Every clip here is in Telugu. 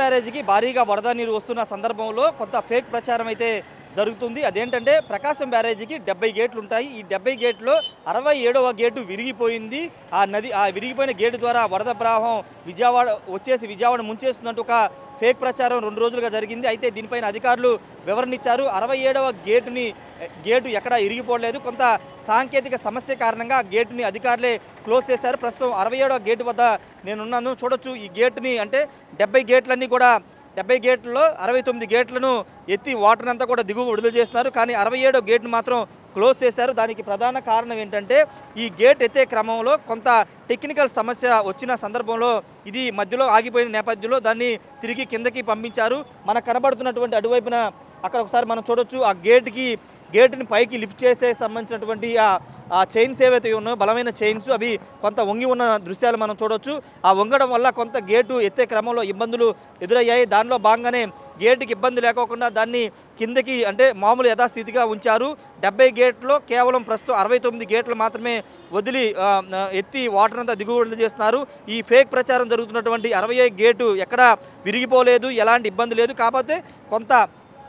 బ్యారేజీకి భారీగా వరద నీరు వస్తున్న సందర్భంలో కొంత ఫేక్ ప్రచారం అయితే జరుగుతుంది. అదేంటంటే ప్రకాశం బ్యారేజీకి 70 గేట్లు ఉంటాయి. ఈ 70 గేట్లో 67వ గేటు విరిగిపోయింది. ఆ విరిగిపోయిన గేటు ద్వారా వరద ప్రవాహం విజయవాడ ముంచేస్తున్నట్టు ఒక ఫేక్ ప్రచారం 2 రోజులుగా జరిగింది. అయితే దీనిపైన అధికారులు వివరణ ఇచ్చారు. 67వ గేటు ఎక్కడా ఇరిగిపోలేదు. కొంత సాంకేతిక సమస్య కారణంగా ఆ గేటుని అధికారులే క్లోజ్ చేశారు. ప్రస్తుతం 67వ గేటు వద్ద నేనున్నాను. చూడొచ్చు ఈ గేటుని, అంటే 70 గేట్లన్నీ కూడా 70 గేట్లలో 69 గేట్లను ఎత్తి వాటర్ అంతా కూడా దిగువ విడుదల చేస్తున్నారు. కానీ 67వ గేట్ను మాత్రం క్లోజ్ చేశారు. దానికి ప్రధాన కారణం ఏంటంటే ఈ గేట్ ఎత్తే క్రమంలో కొంత టెక్నికల్ సమస్య వచ్చిన సందర్భంలో ఇది మధ్యలో ఆగిపోయిన నేపథ్యంలో దాన్ని తిరిగి కిందకి పంపించారు. మనకు కనబడుతున్నటువంటి అటువైపున అక్కడ ఒకసారి మనం చూడొచ్చు. ఆ గేటుని పైకి లిఫ్ట్ చేసే సంబంధించినటువంటి ఆ చైన్స్ ఏవైతే ఉన్నాయో, బలమైన చైన్స్, అవి కొంత వంగి ఉన్న దృశ్యాలు మనం చూడొచ్చు. ఆ వంగడం వల్ల కొంత గేటు ఎత్తే క్రమంలో ఇబ్బందులు ఎదురయ్యాయి. దానిలో భాగంగానే గేటుకి ఇబ్బంది లేకోకుండా దాన్ని కిందకి, అంటే మామూలు యథాస్థితిగా ఉంచారు. 70 గేట్లో కేవలం ప్రస్తుతం 69 గేట్లు మాత్రమే వదిలి ఎత్తి వాటర్ అంతా దిగుబడి చేస్తున్నారు. ఈ ఫేక్ ప్రచారం జరుగుతున్నటువంటి 60 గేటు ఎక్కడా విరిగిపోలేదు, ఎలాంటి ఇబ్బంది లేదు. కాకపోతే కొంత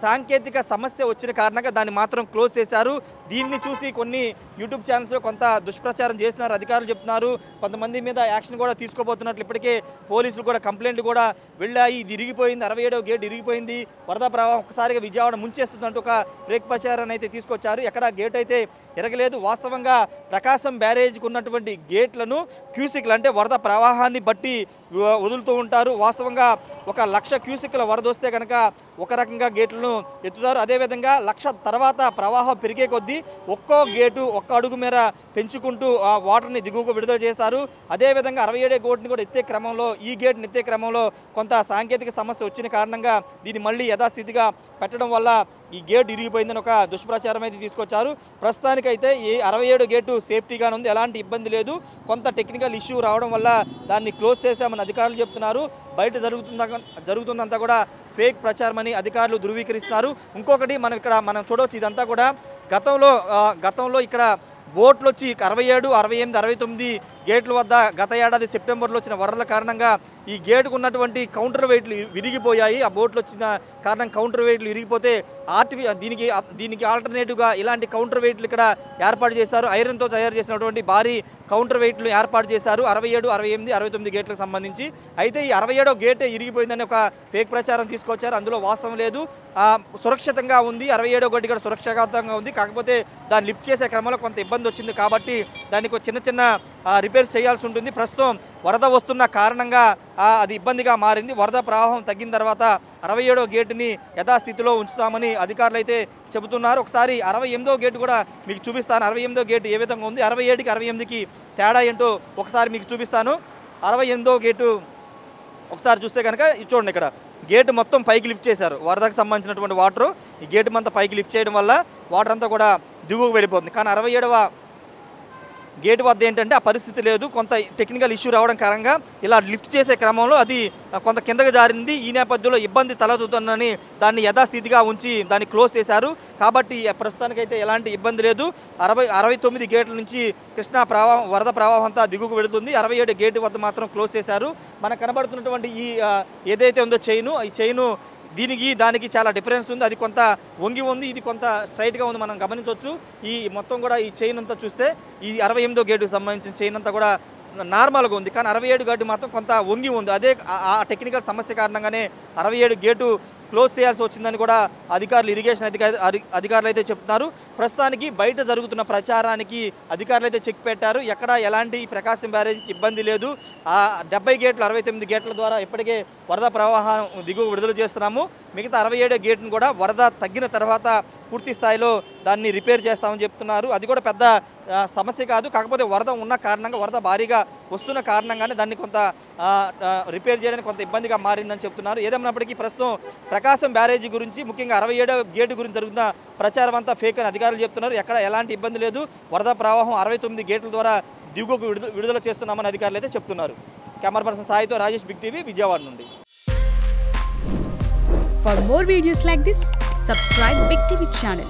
సాంకేతిక సమస్య వచ్చిన కారణంగా దాన్ని మాత్రం క్లోజ్ చేశారు. దీన్ని చూసి కొన్ని యూట్యూబ్ ఛానల్స్లో కొంత దుష్ప్రచారం చేస్తున్నారు. అధికారులు చెప్తున్నారు కొంతమంది మీద యాక్షన్ కూడా తీసుకోబోతున్నట్లు. ఇప్పటికే పోలీసులు కూడా కంప్లైంట్లు కూడా వెళ్ళాయి. ఇది ఇరిగిపోయింది, 67వ గేట్ ఇరిగిపోయింది, వరద ప్రవాహం ఒక్కసారిగా విజయవాడ ముంచేస్తుందంటూ ఒక ఫేక్ ప్రచారాన్ని అయితే తీసుకొచ్చారు. ఎక్కడ గేట్ అయితే ఎరగలేదు. వాస్తవంగా ప్రకాశం బ్యారేజ్కి ఉన్నటువంటి గేట్లను క్యూసిక్లు, అంటే వరద ప్రవాహాన్ని బట్టి వదులుతూ ఉంటారు. వాస్తవంగా 1,00,000 క్యూసిక్ల వరద వస్తే కనుక ఒక రకంగా గేట్లను ఎత్తుతారు. అదేవిధంగా 1,00,000 తర్వాత ప్రవాహం పెరిగే కొద్దీ ఒక్కో గేటు ఒక్క అడుగు మేర పెంచుకుంటూ ఆ వాటర్ని దిగువకు విడుదల చేస్తారు. అదేవిధంగా 67 గేట్ని కూడా ఎత్తే క్రమంలో, ఈ గేట్ని ఎత్తే క్రమంలో కొంత సాంకేతిక సమస్య వచ్చిన కారణంగా దీన్ని మళ్ళీ యథాస్థితిగా పెట్టడం వల్ల ఈ గేట్ ఇరిగిపోయిందని ఒక దుష్ప్రచారం అయితే తీసుకొచ్చారు. ప్రస్తుతానికైతే ఈ 67 గేటు సేఫ్టీగానే ఉంది, ఎలాంటి ఇబ్బంది లేదు. కొంత టెక్నికల్ ఇష్యూ రావడం వల్ల దాన్ని క్లోజ్ చేశామని అధికారులు చెప్తున్నారు. బయట జరుగుతుందంతా కూడా ఫేక్ ప్రచారం అని అధికారులు ధృవీకరిస్తున్నారు. ఇంకొకటి మనం చూడవచ్చు, ఇదంతా కూడా గతంలో ఇక్కడ బోట్లు వచ్చి 67, 68, 69 గేట్ల వద్ద గత ఏడాది సెప్టెంబర్లో వచ్చిన వరదల కారణంగా ఈ గేటుకు ఉన్నటువంటి కౌంటర్ వెయిట్లు విరిగిపోయాయి. ఆ బోట్లు వచ్చిన కారణం కౌంటర్ వెయిట్లు విరిగిపోతే దీనికి ఆల్టర్నేటివ్గా ఇలాంటి కౌంటర్ వెయిట్లు ఇక్కడ ఏర్పాటు చేశారు. ఐరన్తో తయారు చేసినటువంటి భారీ కౌంటర్ వెయిట్లు ఏర్పాటు చేశారు 67, 68, 69 గేట్లకు సంబంధించి. అయితే ఈ 67వ గేటే ఇరిగిపోయిందని ఒక ఫేక్ ప్రచారం తీసుకొచ్చారు. అందులో వాస్తవం లేదు. సురక్షితంగా ఉంది, 67వ గేటు కూడా సురక్షితంగా ఉంది. కాకపోతే దాన్ని లిఫ్ట్ చేసే క్రమంలో కొంత ఇబ్బంది వచ్చింది కాబట్టి దానికి చిన్న రిపేర్స్ చేయాల్సి ఉంటుంది. ప్రస్తుతం వరద వస్తున్న కారణంగా అది ఇబ్బందిగా మారింది. వరద ప్రవాహం తగ్గిన తర్వాత 67వ గేటుని యథాస్థితిలో ఉంచుతామని అధికారులు అయితే చెబుతున్నారు. ఒకసారి 68వ గేటు కూడా మీకు చూపిస్తాను. 68వ గేటు ఏ విధంగా ఉంది, 67కి 68కి తేడా ఏంటో ఒకసారి మీకు చూపిస్తాను. 68వ గేటు ఒకసారి చూస్తే కనుక చూడండి, ఇక్కడ గేటు మొత్తం పైకి లిఫ్ట్ చేశారు. వరదకు సంబంధించినటువంటి వాటర్ ఈ గేటు అంతా పైకి లిఫ్ట్ చేయడం వల్ల వాటర్ అంతా కూడా దిగువకు వెళ్ళిపోతుంది. కానీ 67వ గేటు వద్ద ఏంటంటే ఆ పరిస్థితి లేదు. కొంత టెక్నికల్ ఇష్యూ రావడం కారణంగా ఇలా లిఫ్ట్ చేసే క్రమంలో అది కొంత కిందకి జారింది. ఈ నేపథ్యంలో ఇబ్బంది తలెత్తుతుందని దాన్ని యథాస్థితిగా ఉంచి దాన్ని క్లోజ్ చేశారు. కాబట్టి ప్రస్తుతానికైతే ఎలాంటి ఇబ్బంది లేదు. 69 గేట్ల నుంచి వరద ప్రవాహం అంతా దిగువకు వెళుతుంది. 67 గేటు వద్ద మాత్రం క్లోజ్ చేశారు. మనకు కనబడుతున్నటువంటి ఈ ఏదైతే ఉందో ఈ చైను దానికి చాలా డిఫరెన్స్ ఉంది. అది కొంత వంగి ఉంది, ఇది కొంత స్ట్రైట్గా ఉంది. మనం గమనించవచ్చు. ఈ మొత్తం కూడా ఈ చైన్ అంతా చూస్తే ఈ 68వ గేటుకు సంబంధించిన చైన్ అంతా కూడా నార్మల్గా ఉంది. కానీ 67 గేటు మాత్రం కొంత వంగి ఉంది. అదే ఆ టెక్నికల్ సమస్య కారణంగానే 67 గేటు క్లోజ్ చేయాల్సి వచ్చిందని కూడా ఇరిగేషన్ అధికారులు అయితే చెప్తున్నారు. ప్రస్తుతానికి బయట జరుగుతున్న ప్రచారానికి అధికారులు అయితే చెక్ పెట్టారు. ఎక్కడ ఎలాంటి ప్రకాశం బ్యారేజీకి ఇబ్బంది లేదు. ఆ 70 గేట్లు 69 గేట్ల ద్వారా ఇప్పటికే వరద ప్రవాహం దిగువ విడుదల చేస్తున్నాము. మిగతా 67 గేట్ను కూడా వరద తగ్గిన తర్వాత పూర్తి స్థాయిలో దాన్ని రిపేర్ చేస్తామని చెప్తున్నారు. అది కూడా పెద్ద సమస్య కాదు. కాకపోతే వరద ఉన్న కారణంగా, వరద భారీగా వస్తున్న కారణంగానే దాన్ని కొంత రిపేర్ చేయడానికి కొంత ఇబ్బందిగా మారిందని చెప్తున్నారు. ఏదేమైనప్పటికీ ప్రస్తుతం ప్రకాశం బ్యారేజీ గురించి, ముఖ్యంగా 67వ గేటు గురించి జరుగుతున్న ప్రచారం అంతా ఫేక్ అని అధికారులు చెప్తున్నారు. ఎక్కడ ఎలాంటి ఇబ్బంది లేదు. వరద ప్రవాహం 69 గేట్ల ద్వారా దిగువకు విడుదల చేస్తున్నామని అధికారులు అయితే చెప్తున్నారు. కెమెరా పర్సన్ సాయితో రాజేష్, బిగ్ టీవీ, విజయవాడ నుండి. For more videos like this, subscribe Big TV channel.